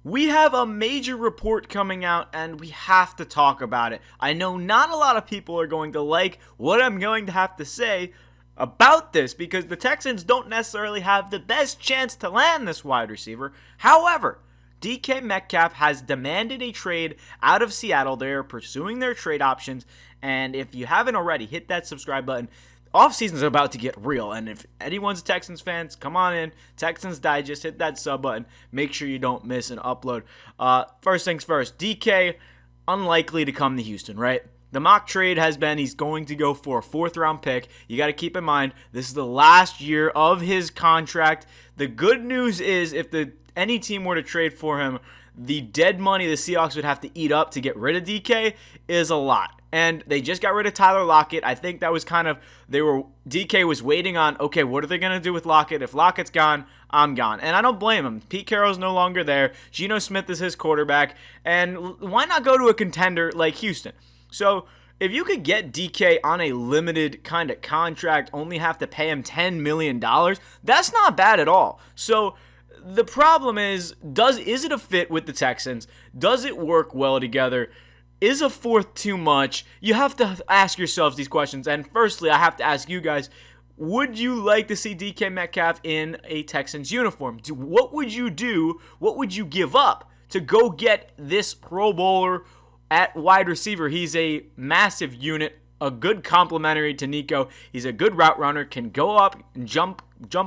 we have a major report coming out and we have to talk about it. I know not a lot of people are going to like what I'm going to have to say about this because the Texans don't necessarily have the best chance to land this wide receiver. However, DK Metcalf has demanded a trade out of Seattle. They are pursuing their trade options, and if you haven't already, hit that subscribe button. Offseason is about to get real, and if anyone's a Texans fans, come on in. Texans Digest, hit that sub button. Make sure you don't miss an upload. First things first, DK, unlikely to come to Houston, right? The mock trade has been he's going to go for a 4th-round pick. You got to keep in mind, this is the last year of his contract. The good news is if any team were to trade for him, the dead money the Seahawks would have to eat up to get rid of DK is a lot. And they just got rid of Tyler Lockett. I think that was DK was waiting on, okay, what are they going to do with Lockett? If Lockett's gone, I'm gone. And I don't blame him. Pete Carroll's no longer there. Geno Smith is his quarterback. And why not go to a contender like Houston? So if you could get DK on a limited kind of contract, only have to pay him $10 million, that's not bad at all. So the problem is it a fit with the Texans? Does it work well together? Is a 4th too much? You have to ask yourselves these questions. And firstly, I have to ask you guys, would you like to see DK Metcalf in a Texans uniform? What would you do? What would you give up to go get this Pro Bowler at wide receiver? He's a massive unit, a good complementary to Nico. He's a good route runner, can go up and jump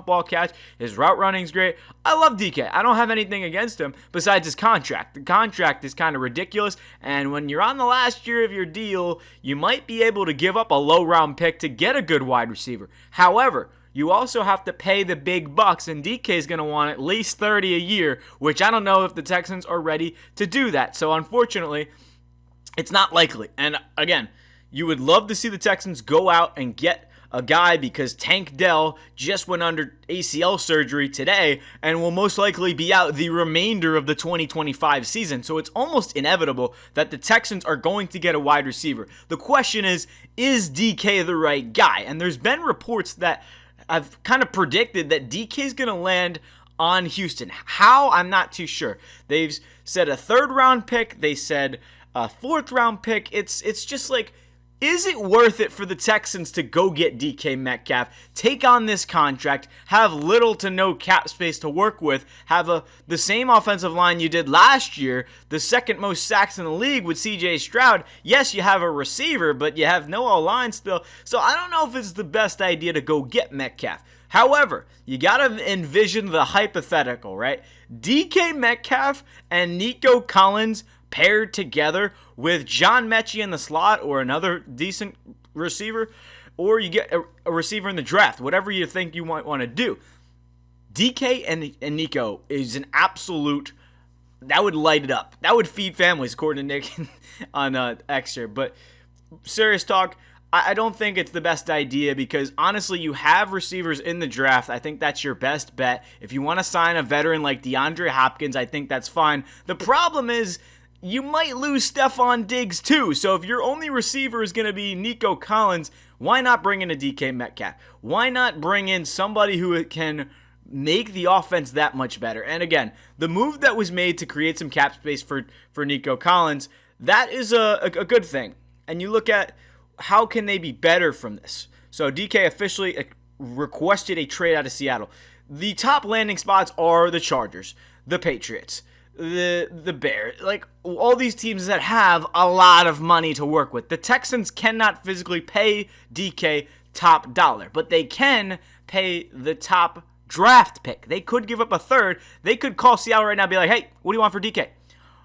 ball catch. His route running's great. I love DK. I don't have anything against him besides his contract. The contract is kind of ridiculous, and when you're on the last year of your deal, you might be able to give up a low-round pick to get a good wide receiver. However, you also have to pay the big bucks, and DK is going to want at least $30 a year, which I don't know if the Texans are ready to do that. So unfortunately, it's not likely. And again, you would love to see the Texans go out and get a guy because Tank Dell just went under ACL surgery today and will most likely be out the remainder of the 2025 season. So it's almost inevitable that the Texans are going to get a wide receiver. The question is DK the right guy? And there's been reports that I've kind of predicted that DK is going to land on Houston. How? I'm not too sure. They've said a 3rd-round pick. They said a 4th-round pick. It's just like, is it worth it for the Texans to go get DK Metcalf, take on this contract, have little to no cap space to work with, have the same offensive line you did last year, the second most sacks in the league with CJ Stroud? Yes, you have a receiver, but you have no O-line still. So I don't know if it's the best idea to go get Metcalf. However, you got to envision the hypothetical, right? DK Metcalf and Nico Collins paired together with John Mechie in the slot or another decent receiver, or you get a receiver in the draft, whatever you think you might want to do. DK and Nico is an absolute, that would light it up. That would feed families, according to Nick on X here. But serious talk, I don't think it's the best idea because, honestly, you have receivers in the draft. I think that's your best bet. If you want to sign a veteran like DeAndre Hopkins, I think that's fine. The problem is, you might lose Stephon Diggs too. So if your only receiver is going to be Nico Collins, why not bring in a DK Metcalf? Why not bring in somebody who can make the offense that much better? And again, the move that was made to create some cap space for Nico Collins, that is a good thing. And you look at how can they be better from this. So DK officially requested a trade out of Seattle. The top landing spots are the Chargers, the Patriots, the Bears, like all these teams that have a lot of money to work with. The Texans cannot physically pay DK top dollar, but they can pay the top draft pick. They could give up a 3rd. They could call Seattle right now and be like, hey, what do you want for DK?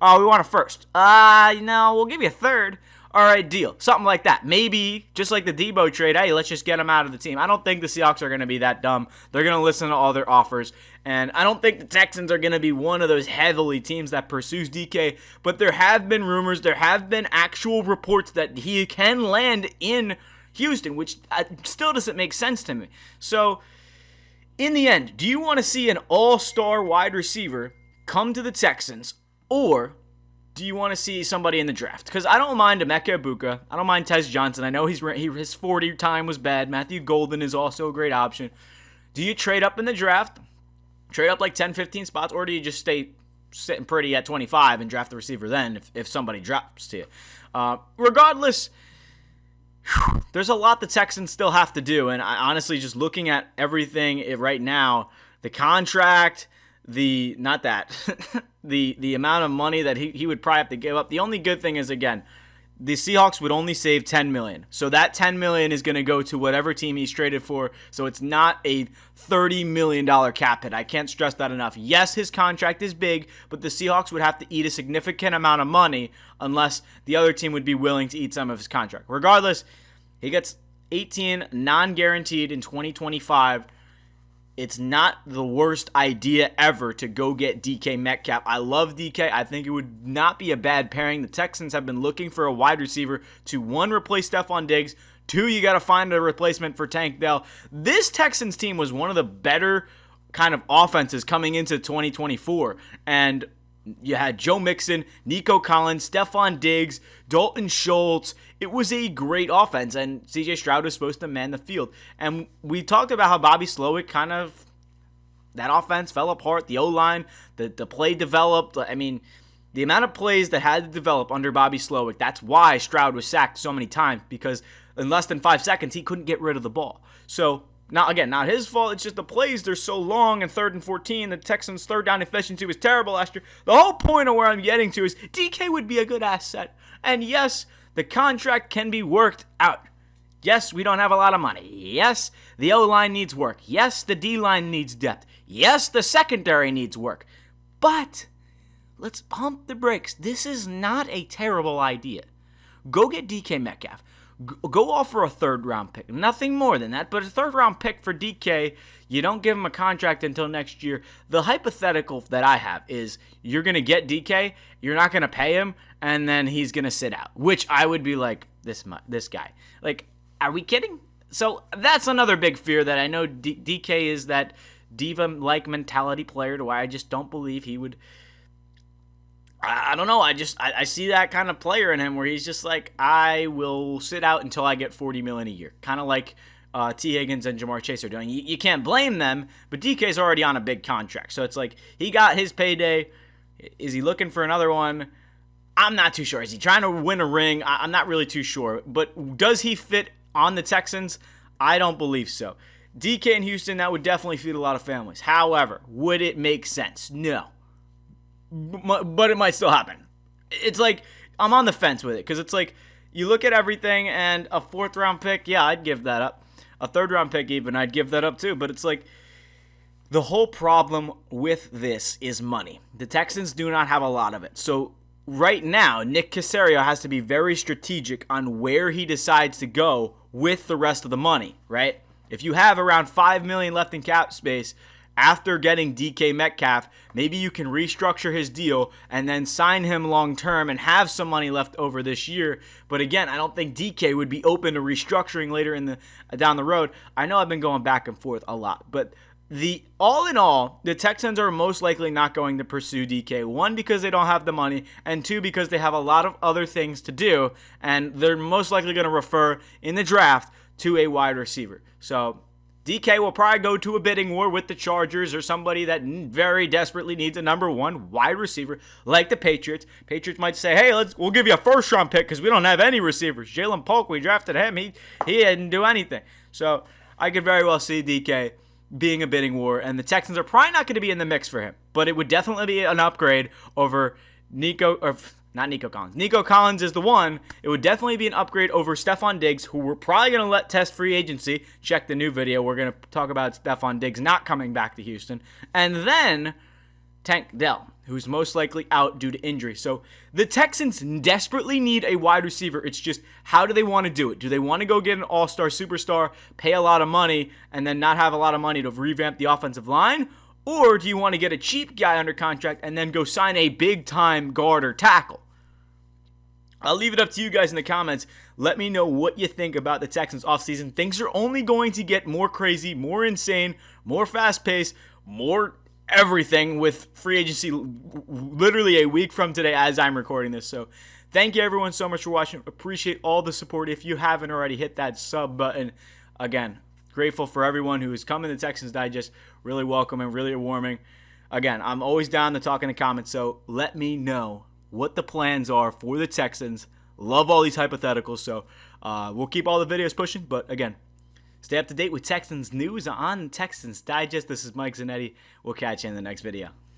Oh, we want a 1st. No, we'll give you a 3rd. All right, deal. Something like that. Maybe, just like the Debo trade, hey, let's just get him out of the team. I don't think the Seahawks are going to be that dumb. They're going to listen to all their offers. And I don't think the Texans are going to be one of those heavily teams that pursues DK. But there have been rumors, there have been actual reports that he can land in Houston, which still doesn't make sense to me. So, in the end, do you want to see an all-star wide receiver come to the Texans, or do you want to see somebody in the draft? Because I don't mind DeMeco Ibuka. I don't mind Tez Johnson. I know his 40 time was bad. Matthew Golden is also a great option. Do you trade up in the draft, trade up like 10, 15 spots, or do you just stay sitting pretty at 25 and draft the receiver then if somebody drops to you. Regardless, there's a lot the Texans still have to do, and I honestly, just looking at everything right now, the contract, the amount of money that he would probably have to give up. The only good thing is, again, the Seahawks would only save $10 million. So that $10 million is going to go to whatever team he's traded for. So it's not a $30 million cap hit. I can't stress that enough. Yes, his contract is big, but the Seahawks would have to eat a significant amount of money unless the other team would be willing to eat some of his contract. Regardless, he gets 18 non-guaranteed in 2025. It's not the worst idea ever to go get DK Metcalf. I love DK. I think it would not be a bad pairing. The Texans have been looking for a wide receiver to, one, replace Stephon Diggs. Two, you got to find a replacement for Tank Dell. This Texans team was one of the better kind of offenses coming into 2024. And you had Joe Mixon, Nico Collins, Stephon Diggs, Dalton Schultz. It was a great offense, and CJ Stroud was supposed to man the field. And we talked about how Bobby Slowick that offense fell apart, the O-line, the play developed. I mean, the amount of plays that had to develop under Bobby Slowick, that's why Stroud was sacked so many times, because in less than 5 seconds, he couldn't get rid of the ball. So, not his fault. It's just the plays, they're so long, and 3rd and 14, the Texans' third down efficiency was terrible last year. The whole point of where I'm getting to is DK would be a good asset. And yes, the contract can be worked out. Yes, we don't have a lot of money. Yes, the O-line needs work. Yes, the D-line needs depth. Yes, the secondary needs work. But let's pump the brakes. This is not a terrible idea. Go get DK Metcalf. Go offer a 3rd-round pick. Nothing more than that, but a 3rd-round pick for DK. You don't give him a contract until next year. The hypothetical that I have is you're going to get DK, you're not going to pay him, and then he's going to sit out, which I would be like, this guy. Like, are we kidding? So that's another big fear that I know DK is that diva-like mentality player to where I just don't believe he would. I don't know. I see that kind of player in him where he's just like, I will sit out until I get $40 million a year. Kind of like T. Higgins and Jamar Chase are doing. You can't blame them, but DK's already on a big contract. So it's like, he got his payday. Is he looking for another one? I'm not too sure. Is he trying to win a ring? I'm not really too sure. But does he fit on the Texans? I don't believe so. DK in Houston, that would definitely feed a lot of families. However, would it make sense? No. But it might still happen. It's like, I'm on the fence with it, because it's like, you look at everything, and a 4th-round pick, yeah, I'd give that up. A 3rd-round pick even, I'd give that up too. But it's like, the whole problem with this is money. The Texans do not have a lot of it. So right now, Nick Caserio has to be very strategic on where he decides to go with the rest of the money, right? If you have around $5 million left in cap space, after getting DK Metcalf, maybe you can restructure his deal and then sign him long term and have some money left over this year. But again, I don't think DK would be open to restructuring later down the road. I know I've been going back and forth a lot, but all in all, the Texans are most likely not going to pursue DK. 1, because they don't have the money, and 2, because they have a lot of other things to do, and they're most likely going to refer in the draft to a wide receiver. So DK will probably go to a bidding war with the Chargers or somebody that very desperately needs a number 1 wide receiver, like the Patriots. Patriots might say, hey, we'll give you a 1st-round pick because we don't have any receivers. Jalen Polk, we drafted him. He didn't do anything. So I could very well see DK being a bidding war, and the Texans are probably not going to be in the mix for him. But it would definitely be an upgrade over Nico Collins is the one. It would definitely be an upgrade over Stephon Diggs, who we're probably going to let test free agency. Check the new video. We're going to talk about Stephon Diggs not coming back to Houston. And then Tank Dell, who's most likely out due to injury. So the Texans desperately need a wide receiver. It's just, how do they want to do it? Do they want to go get an all-star superstar, pay a lot of money, and then not have a lot of money to revamp the offensive line? Or do you want to get a cheap guy under contract and then go sign a big-time guard or tackle? I'll leave it up to you guys in the comments. Let me know what you think about the Texans offseason. Things are only going to get more crazy, more insane, more fast-paced, more everything with free agency literally a week from today as I'm recording this. So thank you everyone so much for watching. Appreciate all the support. If you haven't already, hit that sub button. Again, grateful for everyone who has come in the Texans Digest. Really welcome and really warming. again, I'm always down to talk in the comments, so let me know what the plans are for the Texans. Love all these hypotheticals, so we'll keep all the videos pushing. But again, stay up to date with Texans news on Texans Digest. This is Mike Zanetti. We'll catch you in the next video.